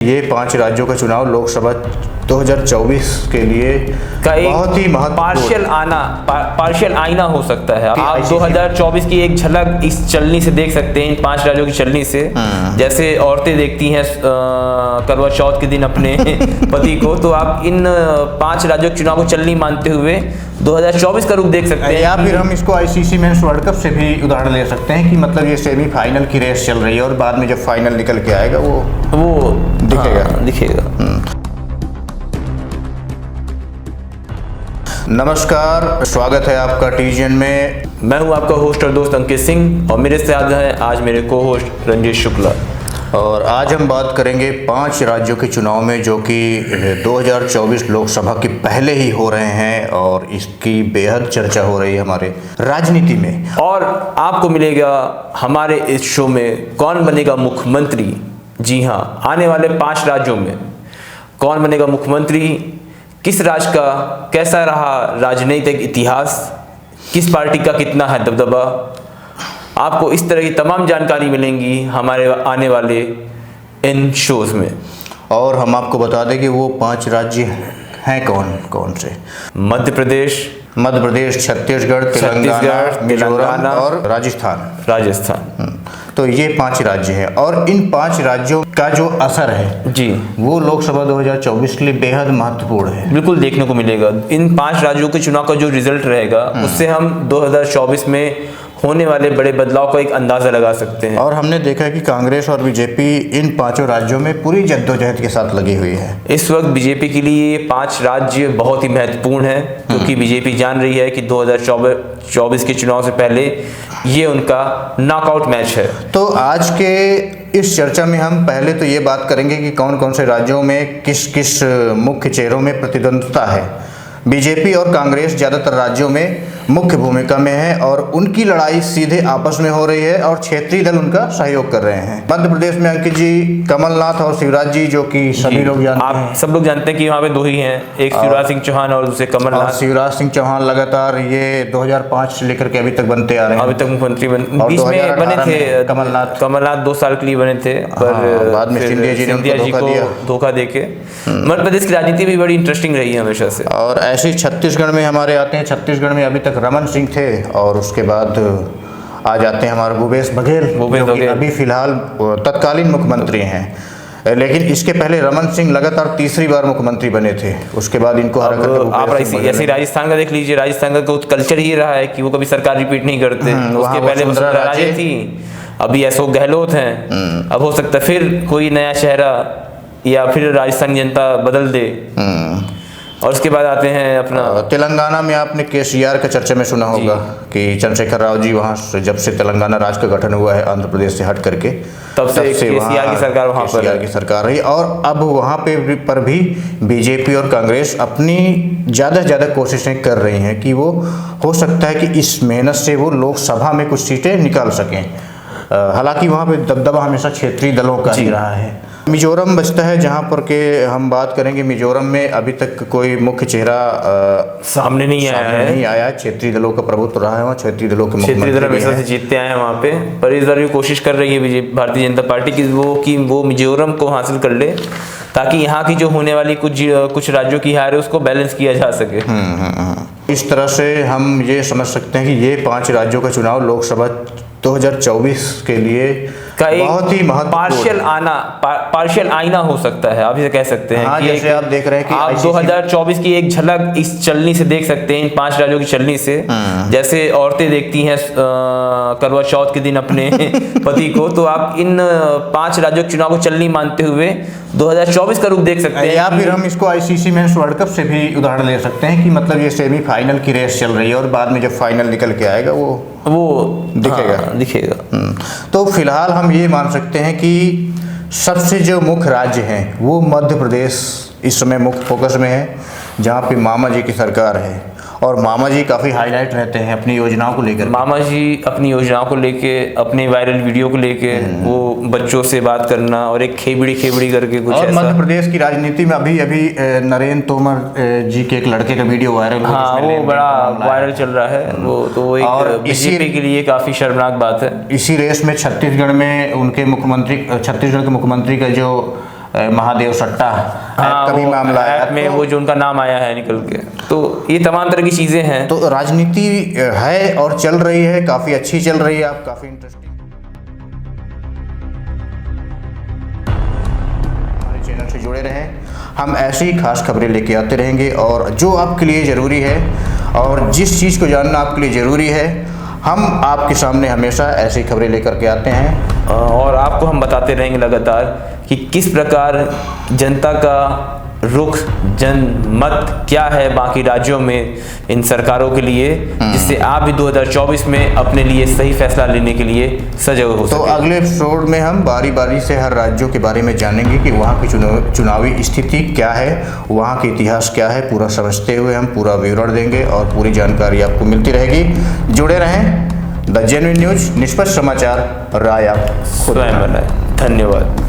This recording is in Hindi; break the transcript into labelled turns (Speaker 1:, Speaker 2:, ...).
Speaker 1: ये 5 राज्यों का चुनाव लोकसभा 2024 के लिए बहुत ही
Speaker 2: पार्शियल आईना हो सकता है। आप 2024 की एक झलक इस चलनी से देख सकते हैं, इन 5 राज्यों की चलनी से। जैसे औरतें देखती हैं करवा चौथ के दिन अपने पति को, तो आप इन 5 राज्यों के चुनाव को चलनी मानते हुए 2024 का रूप देख सकते हैं।
Speaker 1: या फिर हम इसको आईसीसी मेंस वर्ल्ड कप से भी उदाहरण ले सकते हैं कि मतलब ये सेमीफाइनल की रेस चल रही है और बाद में जब फाइनल निकल के आएगा वो
Speaker 2: दिखेगा।
Speaker 1: नमस्कार, स्वागत है आपका टीजीएन में।
Speaker 2: मैं हूं आपका होस्ट और दोस्त अंकित सिंह और मेरे साथ हैं आज मेरे को होस्ट रंजीश शुक्ला।
Speaker 1: और आज हम बात करेंगे 5 राज्यों के चुनाव में जो कि 2024 लोकसभा के पहले ही हो रहे हैं और इसकी बेहद चर्चा हो रही है हमारे राजनीति में।
Speaker 2: और आपको मिलेगा हमारे इस शो में कौन बनेगा मुख्यमंत्री। जी हाँ, आने वाले 5 राज्यों में कौन बनेगा मुख्यमंत्री, किस राज्य का कैसा रहा राजनीतिक इतिहास, किस पार्टी का कितना है दबदबा, आपको इस तरह की तमाम जानकारी मिलेंगी हमारे आने वाले इन शोज में।
Speaker 1: और हम आपको बता दें कि वो 5 राज्य हैं कौन कौन से।
Speaker 2: मध्य प्रदेश,
Speaker 1: छत्तीसगढ़, तेलंगाना, मिजोरम और राजस्थान। तो ये 5 राज्य हैं और इन 5 राज्यों का जो असर है
Speaker 2: जी,
Speaker 1: वो लोकसभा 2024 के लिए बेहद महत्वपूर्ण है।
Speaker 2: बिल्कुल देखने को मिलेगा। इन 5 राज्यों के चुनाव का जो रिजल्ट रहेगा उससे हम 2024 में होने वाले बड़े बदलाव का एक अंदाजा लगा सकते हैं।
Speaker 1: और हमने देखा है कि कांग्रेस और बीजेपी इन 5 राज्यों में पूरी जद्दोजहद के साथ लगी हुई है।
Speaker 2: इस वक्त बीजेपी के लिए ये 5 राज्य बहुत ही महत्वपूर्ण है, क्योंकि बीजेपी जान रही है कि 2024 के चुनाव से पहले ये उनका नॉकआउट मैच है।
Speaker 1: तो आज के इस चर्चा में हम पहले तो ये बात करेंगे कि कौन कौन से राज्यों में किस किस मुख्य चेहरों में प्रतिद्वंद्विता है। बीजेपी और कांग्रेस ज़्यादातर राज्यों में मुख्य भूमिका में है और उनकी लड़ाई सीधे आपस में हो रही है और क्षेत्रीय दल उनका सहयोग कर रहे हैं। मध्य प्रदेश में अंकित जी, कमलनाथ और शिवराज जी, जो कि सभी लोग जानते हैं।
Speaker 2: आप सब लोग जानते हैं कि वहाँ पे 2 ही हैं, एक शिवराज सिंह चौहान और दूसरे कमलनाथ।
Speaker 1: शिवराज सिंह चौहान लगातार ये 2005 से लेकर के अभी तक बनते आ रहे हैं।
Speaker 2: अभी तक मुख्यमंत्री बीच में बने थे कमलनाथ 2 साल के लिए बने थे, पर
Speaker 1: बाद में सिंधिया जी को
Speaker 2: धोखा देके। मध्य प्रदेश की राजनीति भी बड़ी इंटरेस्टिंग रही है हमेशा से।
Speaker 1: और ऐसे ही छत्तीसगढ़ में हमारे आते हैं। छत्तीसगढ़ में अभी तक रमन सिंह थे और उसके बाद आ जाते हैं हमारे भूपेश बघेल, जो कि अभी फिलहाल तत्कालीन मुख्यमंत्री हैं। लेकिन इसके पहले रमन सिंह लगातार 3री बार मुख्यमंत्री बने थे। उसके बाद इनको
Speaker 2: आप ऐसे राजस्थान का देख लीजिए। राजस्थान का कल्चर ही रहा है कि वो कभी सरकार रिपीट नहीं करते। उसके पहले वसुंधरा राजे थी, अभी अशोक गहलोत हैं। अब हो सकता है फिर कोई नया चेहरा या फिर राजस्थान जनता बदल दे। और उसके बाद आते हैं अपना
Speaker 1: तेलंगाना में आपने केसीआर का चर्चा में सुना होगा कि चंद्रशेखर राव जी वहाँ से जब से तेलंगाना राज्य का गठन हुआ है आंध्र प्रदेश से हट करके,
Speaker 2: तब से केसीआर की सरकार वहाँ पर
Speaker 1: रही। और अब वहाँ पर भी बीजेपी और कांग्रेस अपनी ज़्यादा से ज़्यादा कोशिशें कर रही हैं कि वो हो सकता है कि इस मेहनत से वो लोकसभा में कुछ सीटें निकाल सकें। हालांकि वहाँ पे दबदबा हमेशा क्षेत्रीय दलों का ही रहा है। मिजोरम बचता है जहाँ पर के हम बात करेंगे। मिजोरम में अभी तक कोई मुख्य चेहरा
Speaker 2: सामने नहीं आया है।
Speaker 1: क्षेत्रीय दलों का प्रभुत्व रहा है वहाँ। क्षेत्रीय दलों के
Speaker 2: क्षेत्रीय दल हमेशा से जीतते आए हैं वहाँ पे, पर इस बार भी कोशिश कर रही है भारतीय जनता पार्टी की वो मिजोरम को हासिल कर ले, ताकि यहाँ की जो होने वाली कुछ राज्यों की हार है उसको बैलेंस किया जा सके।
Speaker 1: इस तरह से हम ये समझ सकते हैं कि ये 5 राज्यों का चुनाव लोकसभा 2024 के लिए बहुत ही
Speaker 2: पार्शियल आईना हो सकता है, आप इसे कह सकते हैं।
Speaker 1: हाँ, जैसे आप देख रहे हैं कि
Speaker 2: आप 2024 की एक झलक इस चलनी से देख सकते हैं, इन 5 राज्यों की चलनी से। जैसे औरतें देखती हैं करवा चौथ के दिन अपने पति को, तो आप इन 5 राज्यों के चुनाव को चलनी मानते हुए 2024 का रूप देख सकते हैं।
Speaker 1: या फिर हम इसको आईसीसी मेंस वर्ल्ड कप से भी उदाहरण ले सकते हैं कि मतलब ये सेमीफाइनल की रेस चल रही है और बाद में जब फाइनल निकल के आएगा वो दिखेगा। तो फिलहाल हम ये मान सकते हैं कि सबसे जो मुख्य राज्य हैं वो मध्य प्रदेश इस समय मुख्य फोकस में है, जहाँ पे मामा जी की सरकार है। और मामा जी काफ़ी हाईलाइट रहते हैं अपनी योजनाओं को लेकर।
Speaker 2: मामा जी अपनी योजनाओं को लेके, अपने वायरल वीडियो को लेके वो बच्चों से बात करना और एक खेबड़ी करके कुछ।
Speaker 1: और मध्य प्रदेश की राजनीति में अभी नरेंद्र तोमर जी के एक लड़के का वीडियो वायरल हुआ।
Speaker 2: हाँ, वो बड़ा वायरल चल रहा है वो, तो वो एक बीजेपी के लिए काफ़ी शर्मनाक बात है।
Speaker 1: इसी रेस में छत्तीसगढ़ के मुख्यमंत्री का जो महादेव सट्टा
Speaker 2: हाँ,
Speaker 1: ऐप का भी मामला आया
Speaker 2: ऐप में वो जो उनका नाम आया है निकल के, तो ये तमाम तरह की चीज़ें हैं।
Speaker 1: तो राजनीति है और चल रही है, काफ़ी अच्छी चल रही है, आप काफ़ी इंटरेस्टिंग हमारे चैनल से जुड़े रहें। हम ऐसी ही खास खबरें लेके आते रहेंगे और जो आपके लिए ज़रूरी है और जिस चीज़ को जानना आपके लिए ज़रूरी है, हम आपके सामने हमेशा ऐसी खबरें लेकर के आते हैं
Speaker 2: और आपको हम बताते रहेंगे लगातार कि किस प्रकार जनता का रुख, जनमत क्या है बाकी राज्यों में इन सरकारों के लिए, जिससे आप भी 2024 में अपने लिए सही फैसला लेने के लिए सजग हो सके।
Speaker 1: तो अगले एपिसोड में हम बारी बारी से हर राज्यों के बारे में जानेंगे कि वहाँ की चुनावी स्थिति क्या है, वहाँ के इतिहास क्या है, पूरा समझते हुए हम पूरा विवरण देंगे और पूरी जानकारी आपको मिलती रहेगी। जुड़े रहें द जेन्युइन न्यूज, निष्पक्ष समाचार, राय आप खुद
Speaker 2: स्वयं बनाए। धन्यवाद।